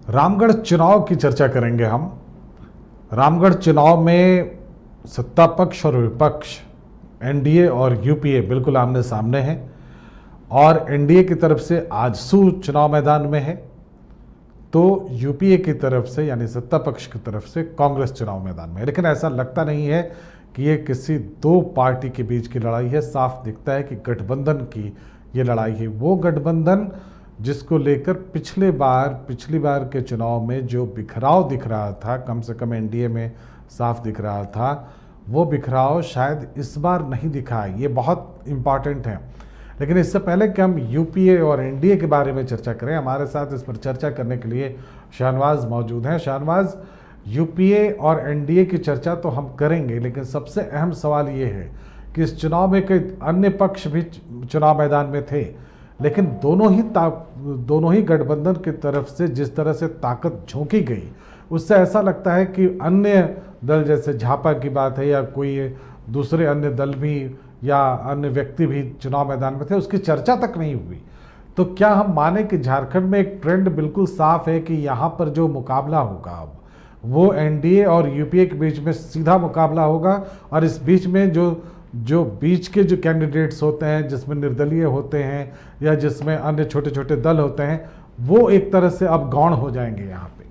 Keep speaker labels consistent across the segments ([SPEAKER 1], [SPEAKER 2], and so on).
[SPEAKER 1] रामगढ़ चुनाव की चर्चा करेंगे हम। रामगढ़ चुनाव में सत्ता पक्ष और विपक्ष, एनडीए और यूपीए बिल्कुल आमने सामने हैं और एनडीए की तरफ से आजसू चुनाव मैदान में है, तो यूपीए की तरफ से यानी सत्ता पक्ष की तरफ से कांग्रेस चुनाव मैदान में है। लेकिन ऐसा लगता नहीं है कि ये किसी दो पार्टी के बीच की लड़ाई है। साफ दिखता है कि गठबंधन की ये लड़ाई है। वो गठबंधन जिसको लेकर पिछली बार के चुनाव में जो बिखराव दिख रहा था, कम से कम एनडीए में साफ दिख रहा था, वो बिखराव शायद इस बार नहीं दिखा है। ये बहुत इम्पॉर्टेंट है। लेकिन इससे पहले कि हम यूपीए और एनडीए के बारे में चर्चा करें, हमारे साथ इस पर चर्चा करने के लिए शाहनवाज मौजूद हैं। शाहनवाज, यूपीए और एनडीए की चर्चा तो हम करेंगे, लेकिन सबसे अहम सवाल ये है कि इस चुनाव में कई अन्य पक्ष भी चुनाव मैदान में थे, लेकिन दोनों ही गठबंधन की तरफ से जिस तरह से ताकत झोंकी गई, उससे ऐसा लगता है कि अन्य दल, जैसे झापा की बात है या कोई दूसरे अन्य दल भी या अन्य व्यक्ति भी चुनाव मैदान में थे, उसकी चर्चा तक नहीं हुई। तो क्या हम माने कि झारखंड में एक ट्रेंड बिल्कुल साफ है कि यहाँ पर जो मुकाबला होगा अब वो एनडीए और यूपीए के बीच में सीधा मुकाबला होगा, और इस बीच में जो बीच के जो कैंडिडेट्स होते हैं, जिसमें निर्दलीय होते हैं या जिसमें अन्य छोटे छोटे दल होते हैं, वो एक तरह से अब गौण हो जाएंगे यहाँ पे?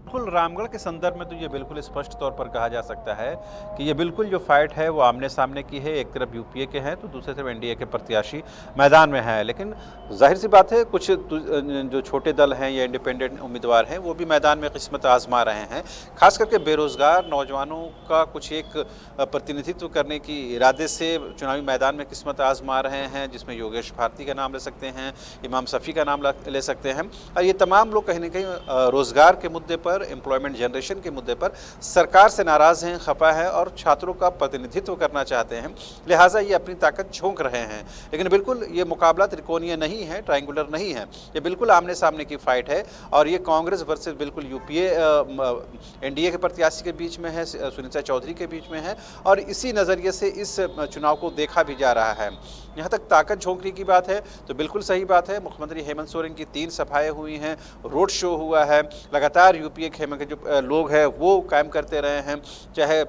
[SPEAKER 2] बिल्कुल, रामगढ़ के संदर्भ में तो ये बिल्कुल स्पष्ट तौर पर कहा जा सकता है कि ये बिल्कुल जो फाइट है वो आमने सामने की है। एक तरफ यूपीए के हैं तो दूसरी तरफ एनडीए के प्रत्याशी मैदान में हैं। लेकिन जाहिर सी बात है, कुछ जो छोटे दल हैं या इंडिपेंडेंट उम्मीदवार हैं वो भी मैदान में किस्मत आजमा रहे हैं। खास करके बेरोजगार नौजवानों का कुछ एक प्रतिनिधित्व करने की इरादे से चुनावी मैदान में किस्मत आजमा रहे हैं, जिसमें योगेश भारती का नाम ले सकते हैं, इमाम सफ़ी का नाम ले सकते हैं। और ये तमाम लोग कहीं ना कहीं रोजगार के मुद्दे पर, एम्प्लॉयमेंट जनरेशन के मुद्दे पर सरकार से नाराज हैं, खफा है और छात्रों का प्रतिनिधित्व करना चाहते हैं। लिहाजा ये अपनी ताकत झोंक रहे हैं। लेकिन बिल्कुल ये मुकाबला त्रिकोणीय नहीं है, ट्रायंगुलर नहीं है, ये बिल्कुल आमने सामने की फाइट है। और ये कांग्रेस वर्सेस बिल्कुल यूपीए एनडीए के प्रत्याशी के बीच में है, सुनीता चौधरी के बीच में है, और इसी नज़रिए से इस चुनाव को देखा भी जा रहा है। यहाँ तक ताकत झोंकने की बात है तो बिल्कुल सही बात है। मुख्यमंत्री हेमंत सोरेन की 3 सभाएं हुई हैं, रोड शो हुआ है, लगातार यूपीए खेमे के जो लोग हैं वो कायम करते रहे हैं, चाहे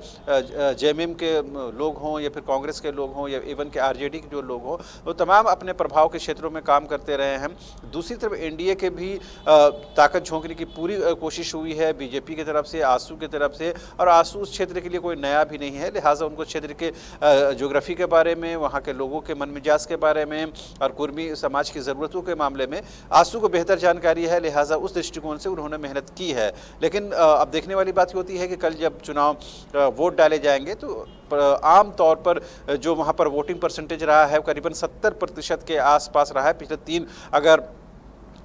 [SPEAKER 2] जेएमएम के लोग हों या फिर कांग्रेस के लोग हों या इवन के आरजेडी के जो लोग हों, वो तमाम अपने प्रभाव के क्षेत्रों में काम करते रहे हैं। दूसरी तरफ एनडीए के भी ताकत झोंकने की पूरी कोशिश हुई है, बीजेपी की तरफ से, आसू की तरफ से। और आसू उस क्षेत्र के लिए कोई नया भी नहीं है, लिहाजा उनको क्षेत्र के ज्योग्राफी के बारे में, वहाँ के लोगों के मन मिजाज के बारे में और कुर्मी समाज की ज़रूरतों के मामले में आसू को बेहतर जानकारी है। लिहाजा उस दृष्टिकोण से उन्होंने मेहनत की है। लेकिन अब देखने वाली बात होती है कि कल जब चुनाव वोट डाले जाएंगे तो आम तौर पर जो वहाँ पर वोटिंग परसेंटेज रहा है करीबन 70% के आसपास रहा है पिछले 3 अगर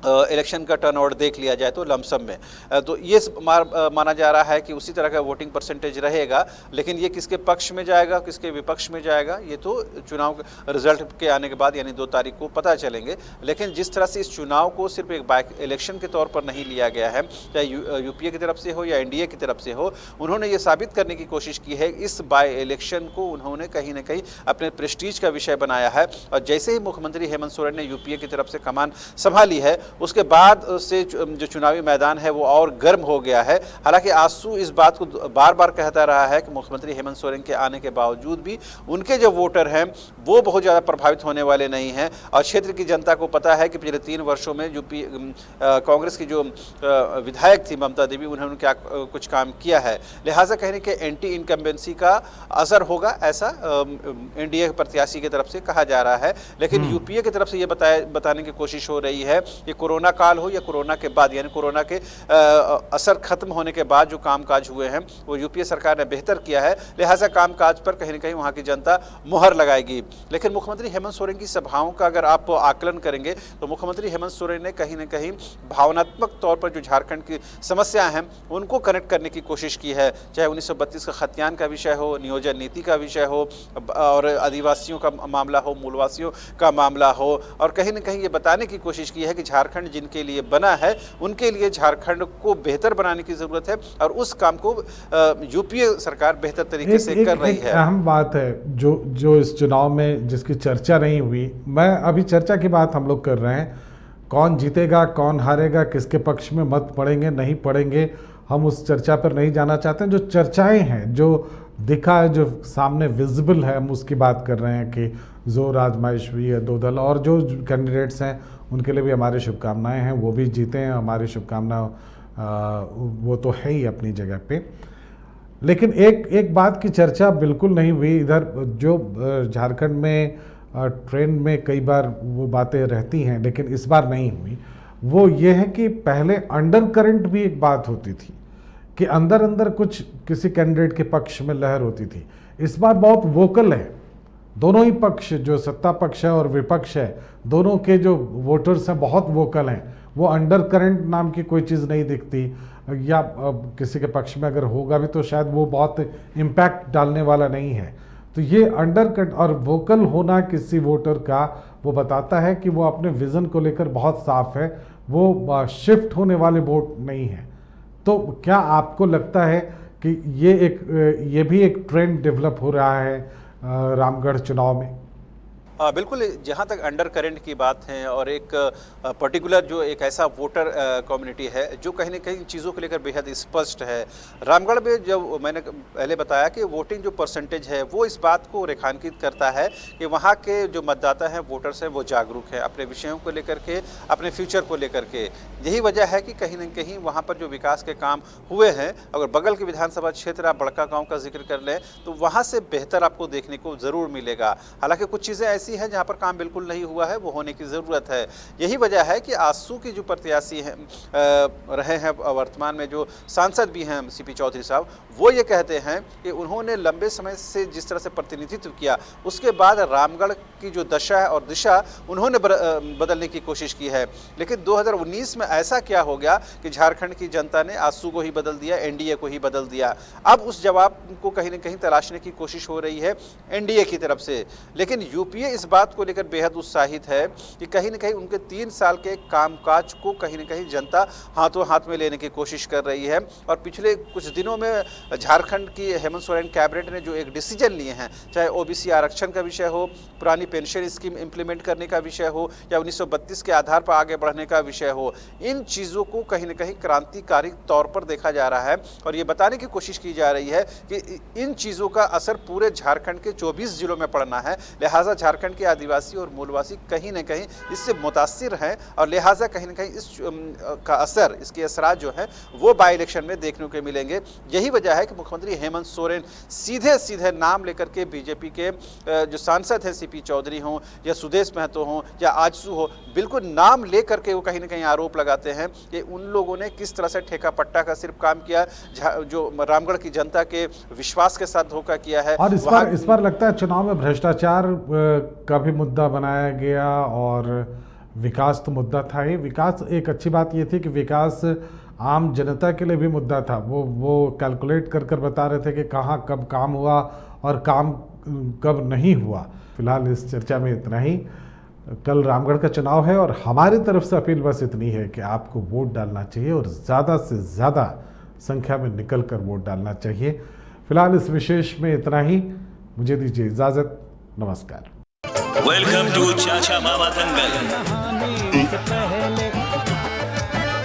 [SPEAKER 2] इलेक्शन का टर्नआउट देख लिया जाए तो लमसम में, तो ये माना जा रहा है कि उसी तरह का वोटिंग परसेंटेज रहेगा। लेकिन ये किसके पक्ष में जाएगा, किसके विपक्ष में जाएगा, ये तो चुनाव रिजल्ट के आने के बाद यानी 2 तारीख को पता चलेंगे। लेकिन जिस तरह से इस चुनाव को सिर्फ एक बाई इलेक्शन के तौर पर नहीं लिया गया है, चाहे यूपीए की तरफ से हो या एनडीए की तरफ से हो, उन्होंने ये साबित करने की कोशिश की है। इस बाई इलेक्शन को उन्होंने कहीं ना कहीं अपने प्रेस्टीज का विषय बनाया है। और जैसे ही मुख्यमंत्री हेमंत सोरेन ने यूपीए की तरफ से कमान संभाली है, उसके बाद से जो चुनावी मैदान है वो और गर्म हो गया है। हालांकि आसू इस बात को बार बार कहता रहा है कि मुख्यमंत्री हेमंत सोरेन के आने के बावजूद भी उनके जो वोटर हैं वो बहुत ज़्यादा प्रभावित होने वाले नहीं हैं। और क्षेत्र की जनता को पता है कि पिछले 3 वर्षों में यूपी कांग्रेस की जो विधायक थी ममता देवी, उन्होंने क्या कुछ काम किया है। लिहाजा कहने के एंटी इनकम्बेंसी का असर होगा, ऐसा एनडीए प्रत्याशी की तरफ से कहा जा रहा है। लेकिन यूपीए की तरफ से ये बताने की कोशिश हो रही है कि कोरोना काल हो या कोरोना के बाद, यानी कोरोना के असर खत्म होने के बाद जो कामकाज हुए हैं वो यूपीए सरकार ने बेहतर किया है। लिहाजा कामकाज पर कहीं न कहीं वहाँ की जनता मुहर लगाएगी। लेकिन मुख्यमंत्री हेमंत सोरेन की सभाओं का अगर आप आकलन करेंगे तो मुख्यमंत्री हेमंत सोरेन ने कहीं न कहीं भावनात्मक तौर पर जो झारखंड की समस्या हैं उनको कनेक्ट करने की कोशिश की है, चाहे 1932 का खतियान का विषय हो, नियोजन नीति का विषय हो, और आदिवासियों का मामला हो, मूलवासियों का मामला हो। और कहीं न कहीं ये बताने की कोशिश की है कि झारखंड जिनके लिए बना है उनके लिए झारखंड को बेहतर बनाने की जरूरत है, और उस काम को यूपीए सरकार बेहतर तरीके से कर रही है।
[SPEAKER 1] अहम बात है जो इस चुनाव में जिसकी चर्चा नहीं हुई, मैं अभी चर्चा की बात हम लोग कर रहे हैं, कौन जीतेगा, कौन हारेगा, किसके पक्ष में मत पड़ेंगे, नहीं पड़ेंगे, हम उस चर्चा पर नहीं जाना चाहते हैं। जो चर्चाएं हैं, जो दिखा है, जो सामने विजिबल है, हम उसकी बात कर रहे हैं कि जोर आजमाइश हुई है 2 दल, और जो कैंडिडेट्स हैं उनके लिए भी हमारी शुभकामनाएं हैं, वो भी जीते हैं, हमारी शुभकामना वो तो है ही अपनी जगह पे। लेकिन एक बात की चर्चा बिल्कुल नहीं हुई इधर, जो झारखंड में ट्रेन में कई बार वो बातें रहती हैं लेकिन इस बार नहीं हुई, वो ये है कि पहले अंडर करंट भी एक बात होती थी कि अंदर अंदर कुछ किसी कैंडिडेट के पक्ष में लहर होती थी। इस बार बहुत वोकल है, दोनों ही पक्ष, जो सत्ता पक्ष है और विपक्ष है, दोनों के जो वोटर्स हैं बहुत वोकल हैं। वो अंडर करंट नाम की कोई चीज़ नहीं दिखती, या किसी के पक्ष में अगर होगा भी तो शायद वो बहुत इम्पैक्ट डालने वाला नहीं है। तो ये अंडर करंट और वोकल होना किसी वोटर का, वो बताता है कि वो अपने विज़न को लेकर बहुत साफ है, वो शिफ्ट होने वाले वोट नहीं है। तो क्या आपको लगता है कि ये भी एक ट्रेंड डेवलप हो रहा है रामगढ़ चुनाव में?
[SPEAKER 2] बिल्कुल, जहाँ तक अंडर करेंट की बात है और एक पर्टिकुलर जो एक ऐसा वोटर कम्युनिटी है जो कहीं ना कहीं चीज़ों को लेकर बेहद स्पष्ट है। रामगढ़ में जब मैंने पहले बताया कि वोटिंग जो परसेंटेज है वो इस बात को रेखांकित करता है कि वहाँ के जो मतदाता हैं, वोटर्स हैं, वो जागरूक हैं अपने विषयों को लेकर के, अपने फ्यूचर को लेकर के। यही वजह है कि कहीं ना कहीं वहाँ पर जो विकास के काम हुए हैं, अगर बगल के विधानसभा क्षेत्र आप बड़का गाँव का जिक्र कर लें तो वहाँ से बेहतर आपको देखने को ज़रूर मिलेगा। हालाँकि कुछ चीज़ें ऐसी है जहां पर काम बिल्कुल नहीं हुआ है, वो होने की ज़रूरत है। यही वजह है कि आजसू की जो प्रत्याशी हैं रहे हैं, वर्तमान में जो सांसद भी हैं सीपी चौधरी साहब, वो ये कहते हैं कि उन्होंने लंबे समय से जिस तरह से प्रतिनिधित्व किया, उसके बाद रामगढ़ की जो दशा है और दिशा उन्होंने बदलने की कोशिश की है। लेकिन 2019 में ऐसा क्या हो गया कि झारखंड की जनता ने आजसू को ही बदल दिया, एनडीए को ही बदल दिया। अब उस जवाब को कहीं ना कहीं तलाशने की कोशिश हो रही है एनडीए की तरफ से। लेकिन यूपीए इस बात को लेकर बेहद उत्साहित है कि कहीं ना कहीं उनके 3 साल के कामकाज को कहीं ना कहीं जनता हाथों हाथ में लेने की कोशिश कर रही है। और पिछले कुछ दिनों में झारखंड की हेमंत सोरेन कैबिनेट ने जो एक डिसीजन लिए हैं, चाहे ओबीसी आरक्षण का विषय हो, पुरानी पेंशन स्कीम इंप्लीमेंट करने का विषय हो, या 1932 के आधार पर आगे बढ़ने का विषय हो, इन चीज़ों को कहीं ना कहीं क्रांतिकारी तौर पर देखा जा रहा है। और ये बताने की कोशिश की जा रही है कि इन चीज़ों का असर पूरे झारखंड के 24 जिलों में पड़ना है। लिहाजा झारखंड के आदिवासी और मूलवासी कहीं न कहीं इससे मुतासिर हैं, और लिहाजा कहीं न कहीं इस का असर, इसके असरात जो हैं वो बाई इलेक्शन में देखने को मिलेंगे। यही वजह है कि मुख्यमंत्री हेमंत सोरेन सीधे सीधे नाम लेकर के बीजेपी के जो सांसद हैं, सीपी चौधरी हों या सुदेश महतो हों या आजसू हो, बिल्कुल नाम लेकर के वो कहीं न कहीं आरोप लगाते हैं कि उन लोगों ने किस तरह से ठेका पट्टा का सिर्फ काम किया, जो रामगढ़ की जनता के विश्वास के साथ धोखा किया है।
[SPEAKER 1] और इस बार लगता है चुनाव में भ्रष्टाचार का भी मुद्दा बनाया गया, और विकास तो मुद्दा था ही। विकास, एक अच्छी बात ये थी कि विकास आम जनता के लिए भी मुद्दा था। वो कैलकुलेट कर बता रहे थे कि कहाँ कब काम हुआ और काम कब नहीं हुआ। फिलहाल इस चर्चा में इतना ही। कल रामगढ़ का चुनाव है और हमारी तरफ से अपील बस इतनी है कि आपको वोट डालना चाहिए और ज़्यादा से ज़्यादा संख्या में निकल कर वोट डालना चाहिए। फिलहाल इस विशेष में इतना ही। मुझे दीजिए इजाज़त। नमस्कार।
[SPEAKER 3] वेलकम टू चाचा मामा दंगल।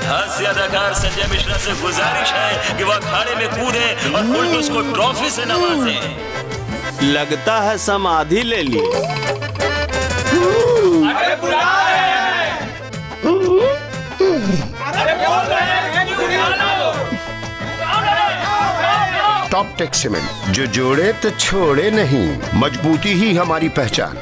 [SPEAKER 3] हास्य अदाकार संजय मिश्रा से गुजारिश है कि वह अखाड़े में कूदे और फुलटूस को ट्रॉफी से नवाजे।
[SPEAKER 4] लगता है समाधि ले ली।
[SPEAKER 3] अरे बुला रहे हैं। अरे बोल रहे हैं कि बुला लो।
[SPEAKER 5] टॉप टेक सीमेंट, जो जोड़े तो छोड़े नहीं, मजबूती ही हमारी पहचान।